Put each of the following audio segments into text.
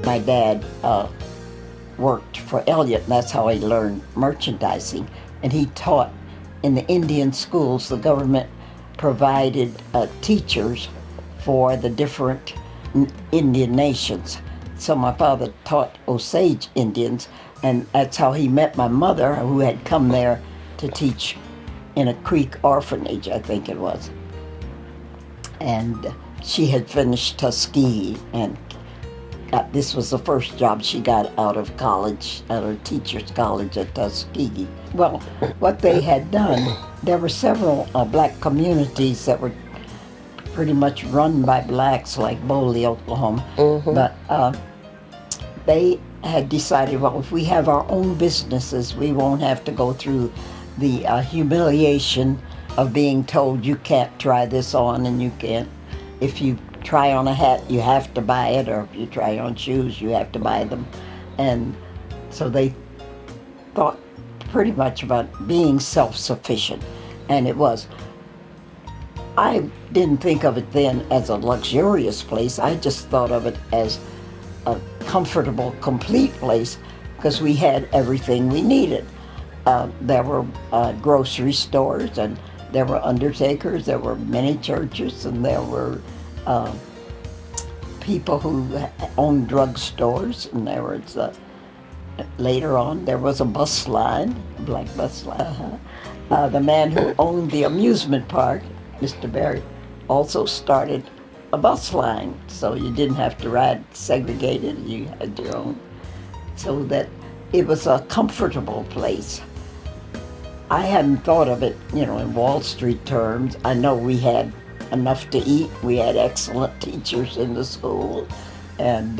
my dad worked for Elliott, and that's how he learned merchandising. And he taught in the Indian schools. The government provided teachers for the different Indian nations. So my father taught Osage Indians, and that's how he met my mother, who had come there to teach in a Creek orphanage, I think it was. And she had finished Tuskegee, and this was the first job she got out of college, out of teacher's college at Tuskegee. Well, what they had done, there were several black communities that were pretty much run by blacks, like Boley, Oklahoma. But they had decided, well, if we have our own businesses, we won't have to go through the humiliation of being told you can't try this on, and you can't. If you try on a hat, you have to buy it, or if you try on shoes, you have to buy them. And so they thought pretty much about being self-sufficient, and it was. I didn't think of it then as a luxurious place. I just thought of it as a comfortable, complete place, because we had everything we needed. There were grocery stores, and there were undertakers, there were many churches, and there were people who owned drugstores, and there was later on there was a bus line, a black bus line. The man who owned the amusement park, Mr. Berry, also started a bus line, so you didn't have to ride segregated, you had your own. So that it was a comfortable place. I hadn't thought of it, in Wall Street terms. I know we had enough to eat. We had excellent teachers in the school, and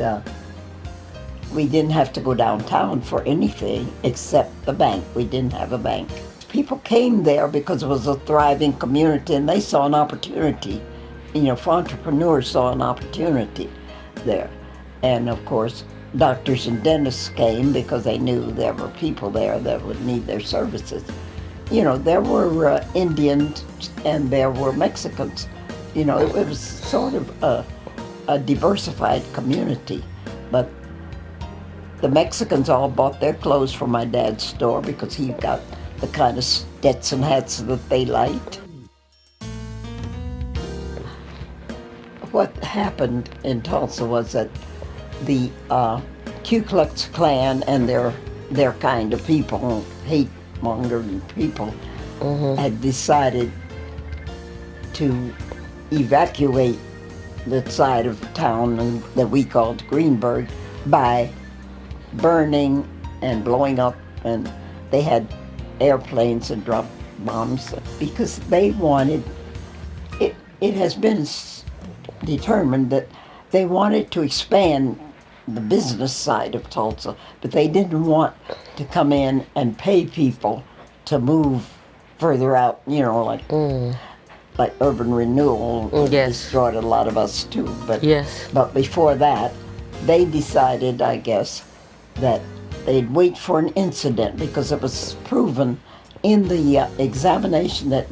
we didn't have to go downtown for anything except the bank. We didn't have a bank. People came there because it was a thriving community, and they saw an opportunity. For entrepreneurs saw an opportunity there. And of course, doctors and dentists came because they knew there were people there that would need their services. There were Indians and there were Mexicans. It was sort of a diversified community. But the Mexicans all bought their clothes from my dad's store because he got the kind of Stetson hats that they liked. What happened in Tulsa was that the Ku Klux Klan and their kind of people, hate-mongering people, had decided to evacuate the side of town that we called Greenburgh by burning and blowing up, and they had airplanes and dropped bombs because they wanted it. It has been determined that they wanted to expand the business side of Tulsa, but they didn't want to come in and pay people to move further out, like urban renewal destroyed a lot of us too. But before that, they decided, I guess, that they'd wait for an incident, because it was proven in the examination that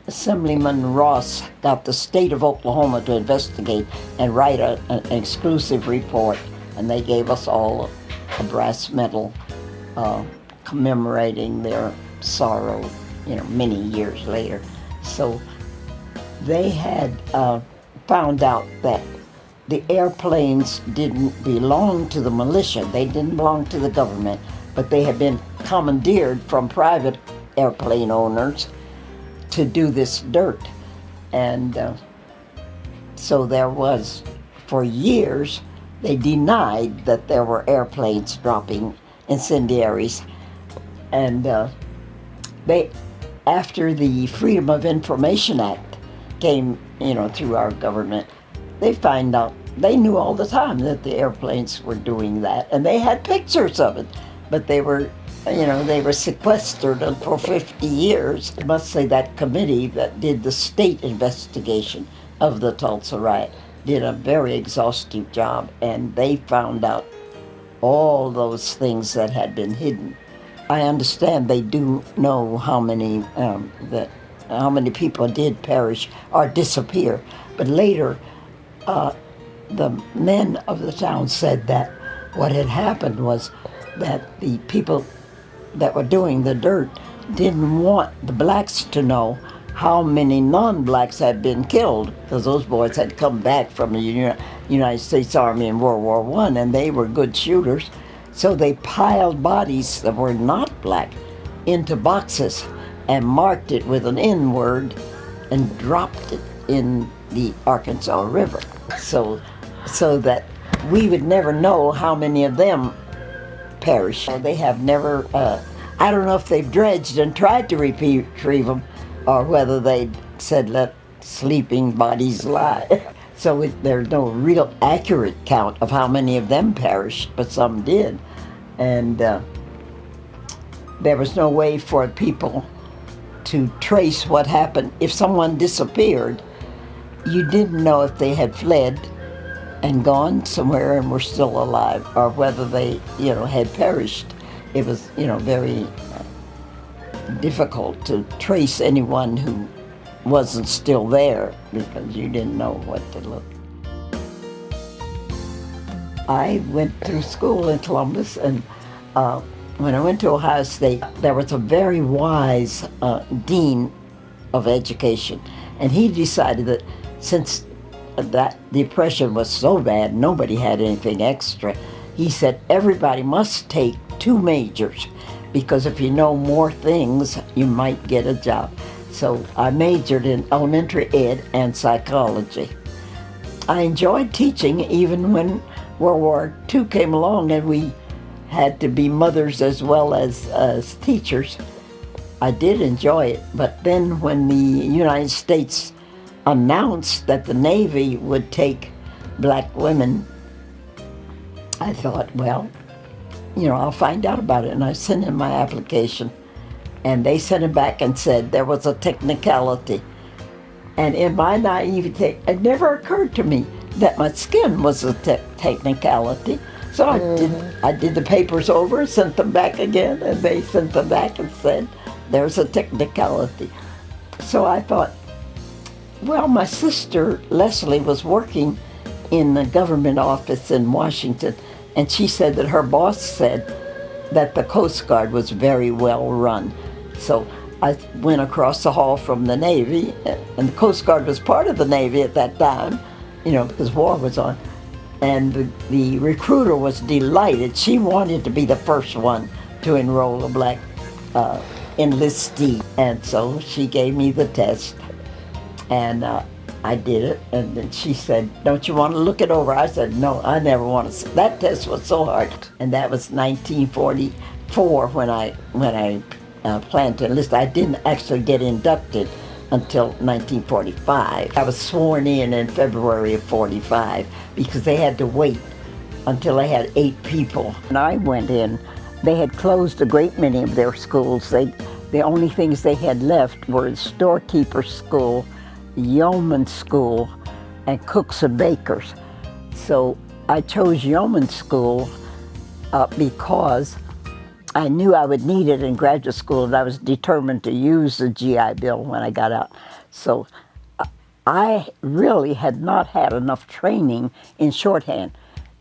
Assemblyman Ross got the state of Oklahoma to investigate and write an exclusive report, and they gave us all a brass medal commemorating their sorrow, many years later. So they had found out that the airplanes didn't belong to the militia, they didn't belong to the government, but they had been commandeered from private airplane owners to do this dirt. And so there was, for years, they denied that there were airplanes dropping incendiaries. And after the Freedom of Information Act came, through our government, they found out, they knew all the time that the airplanes were doing that, and they had pictures of it, but they were sequestered for 50 years. I must say that committee that did the state investigation of the Tulsa riot did a very exhaustive job, and they found out all those things that had been hidden. I understand they do know how many people did perish or disappear, but later the men of the town said that what had happened was that the people that were doing the dirt didn't want the blacks to know how many non-blacks had been killed, because those boys had come back from the United States Army in World War I, and they were good shooters. So they piled bodies that were not black into boxes and marked it with an N word and dropped it in the Arkansas River. So that we would never know how many of them perished. They have never, I don't know if they've dredged and tried to retrieve them, or whether they said let sleeping bodies lie. So there's no real accurate count of how many of them perished, but some did. And there was no way for people to trace what happened. If someone disappeared, you didn't know if they had fled and gone somewhere and were still alive, or whether they, had perished. It was, very difficult to trace anyone who wasn't still there, because you didn't know what to look. I went through school in Columbus, and when I went to Ohio State, there was a very wise dean of education, and he decided that since the Depression was so bad, nobody had anything extra. He said everybody must take 2 majors, because if you know more things, you might get a job. So I majored in elementary ed and psychology. I enjoyed teaching even when World War II came along and we had to be mothers as well as teachers. I did enjoy it, but then when the United States announced that the Navy would take black women, I thought, well, I'll find out about it. And I sent in my application, and they sent it back and said there was a technicality. And in my naivete, it never occurred to me that my skin was a technicality. So I did the papers over, sent them back again, and they sent them back and said, there's a technicality. So I thought, well, my sister Leslie was working in the government office in Washington, and she said that her boss said that the Coast Guard was very well run. So I went across the hall from the Navy, and the Coast Guard was part of the Navy at that time, because war was on. And the recruiter was delighted. She wanted to be the first one to enroll a black enlistee. And so she gave me the test, and I did it. And then she said, don't you want to look it over? I said, no, I never want to. That test was so hard. And that was 1944 when I planned to enlist. I didn't actually get inducted until 1945. I was sworn in February of 45, because they had to wait until they had 8 people. When I went in, they had closed a great many of their schools. The only things they had left were the storekeeper school, yeoman school, and cooks and bakers. So I chose yeoman school because I knew I would need it in graduate school, and I was determined to use the GI Bill when I got out. So I really had not had enough training in shorthand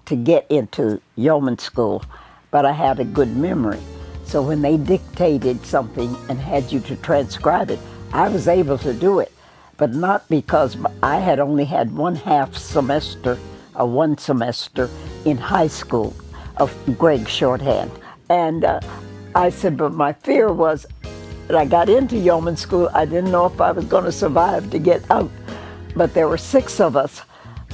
to get into yeoman school, but I had a good memory. So when they dictated something and had you to transcribe it, I was able to do it, but not because I had only had one semester in high school of Gregg shorthand. And I said, but my fear was that I got into yeoman school, I didn't know if I was going to survive to get out. But there were 6 of us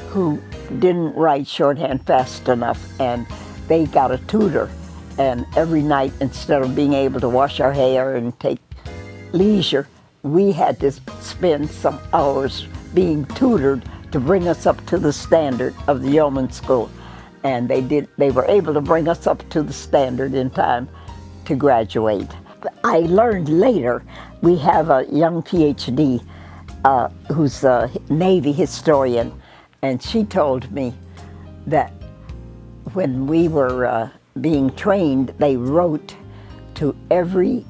who didn't write shorthand fast enough, and they got a tutor. And every night, instead of being able to wash our hair and take leisure, we had to spend some hours being tutored to bring us up to the standard of the yeoman school. And they were able to bring us up to the standard in time to graduate. I learned later, we have a young PhD who's a Navy historian, and she told me that when we were being trained, they wrote to every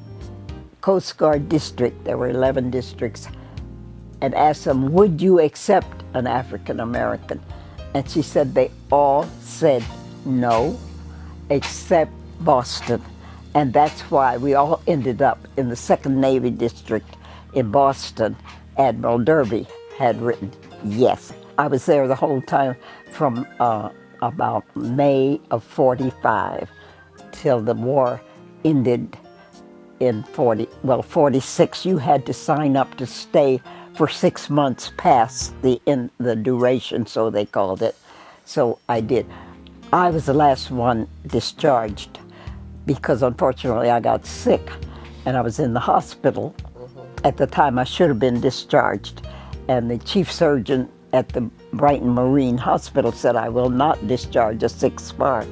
Coast Guard district, there were 11 districts, and asked them, would you accept an African American? And she said they all said no, except Boston. And that's why we all ended up in the 2nd Navy District in Boston. Admiral Derby had written yes. I was there the whole time from about May of 45 till the war ended in 46. You had to sign up to stay for 6 months past the duration, so they called it. So I did. I was the last one discharged because unfortunately I got sick and I was in the hospital. At the time I should have been discharged, and the chief surgeon at the Brighton Marine Hospital said, I will not discharge a sick spar.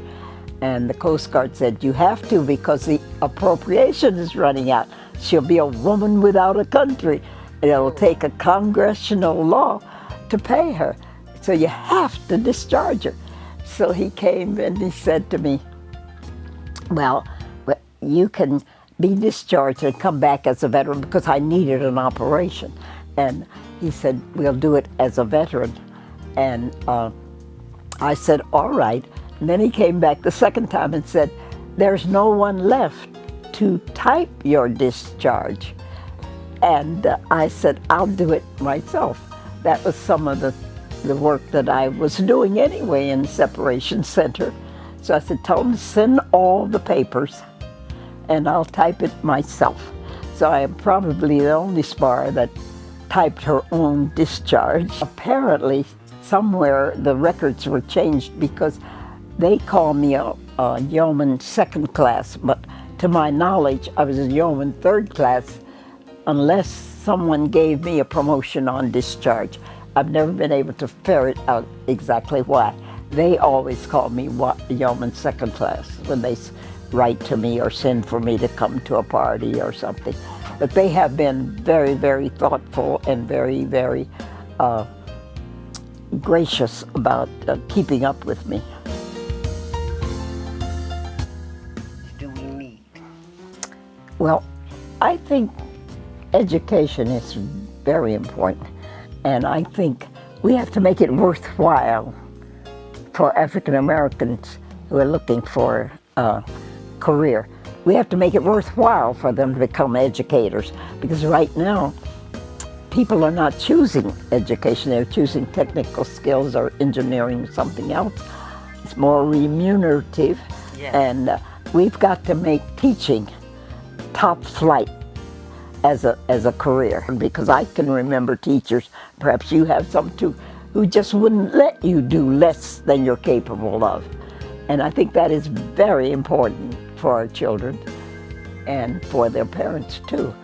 And the Coast Guard said, you have to because the appropriation is running out. She'll be a woman without a country. It'll take a congressional law to pay her. So you have to discharge her. So he came and he said to me, well, you can be discharged and come back as a veteran because I needed an operation. And he said, we'll do it as a veteran. And I said, all right. And then he came back the second time and said, there's no one left to type your discharge. And I said, I'll do it myself. That was some of the work that I was doing anyway in the separation center. So I said, tell them to send all the papers and I'll type it myself. So I am probably the only spar that typed her own discharge. Apparently, somewhere the records were changed because they call me a yeoman 2nd class, but to my knowledge, I was a yeoman 3rd class unless someone gave me a promotion on discharge. I've never been able to ferret out exactly why. They always call me yeoman 2nd class when they write to me or send for me to come to a party or something. But they have been very, very thoughtful and very, very gracious about keeping up with me. Do we need? Well, I think education is very important. And I think we have to make it worthwhile for African Americans who are looking for a career. We have to make it worthwhile for them to become educators, because right now people are not choosing education, they're choosing technical skills or engineering or something else. It's more remunerative. Yes. And we've got to make teaching top flight as a career, because I can remember teachers, perhaps you have some too, who just wouldn't let you do less than you're capable of. And I think that is very important for our children and for their parents too.